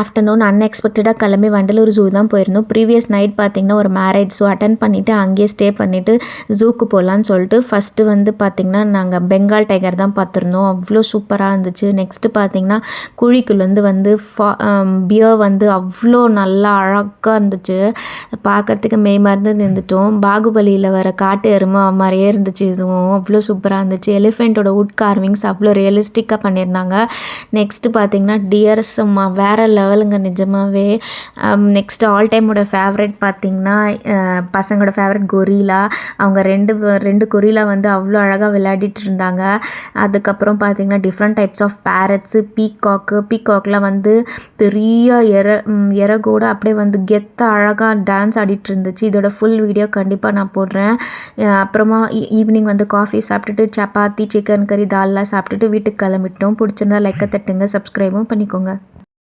Afternoon அன்எக்ஸ்பெக்டடாக கிளம்பி Vandalur zoo தான் போயிருந்தோம். ப்ரீவியஸ் நைட் பார்த்திங்கன்னா ஒரு மேரேஜ், ஸோ அட்டன் பண்ணிவிட்டு அங்கேயே ஸ்டே பண்ணிவிட்டு ஜூக்கு போகலான்னு சொல்லிட்டு ஃபஸ்ட்டு வந்து பார்த்திங்கன்னா நாங்கள் பெங்கால் டைகர் தான் பார்த்துருந்தோம். அவ்வளோ சூப்பராக இருந்துச்சு. நெக்ஸ்ட்டு பார்த்திங்கன்னா குழிக்குள்ளேருந்து வந்து பியர் வந்து அவ்வளோ நல்லா அழகாக இருந்துச்சு. பார்க்குறதுக்கு மறந்து நின்றுட்டோம். பாகுபலியில் வர காட்டு எருமை மாதிரியே இருந்துச்சு. இதுவும் அவ்வளோ சூப்பராக இருந்துச்சு. எலிஃபெண்ட்டோட வுட் கார்விங்ஸ் அவ்வளோ ரியலிஸ்டிக்காக பண்ணியிருந்தாங்க. நெக்ஸ்ட்டு பார்த்திங்கன்னா டியர்ஸ் வேறு லெவலுங்க நிஜமாகவே. நெக்ஸ்ட் ஆல் டைமோட ஃபேவரட் பார்த்திங்கன்னா பசங்களோட ஃபேவரட் கொரிலா. அவங்க ரெண்டு கொரிலா வந்து அவ்வளோ அழகாக விளையாடிட்டு இருந்தாங்க. அதுக்கப்புறம் பார்த்திங்கன்னா டிஃப்ரெண்ட் டைப்ஸ் ஆஃப் பேரட்ஸு, பீகாக்லாம் வந்து பெரிய இறகோட அப்படியே வந்து கெத்தாக அழகாக டான்ஸ் ஆடிட்டு இருந்துச்சு. இதோட ஃபுல் வீடியோ கண்டிப்பாக நான் போடுறேன். அப்புறமா ஈவினிங் வந்து காஃபி சாப்பிட்டுட்டு சப்பாத்தி, சிக்கன் கறி, தால்லாம் சாப்பிட்டுட்டு வீட்டுக்கு கிளம்பிட்டோம். பிடிச்சிருந்தா லைக்கை தட்டுங்க, சப்ஸ்கிரைபும் பண்ணிக்கோங்க.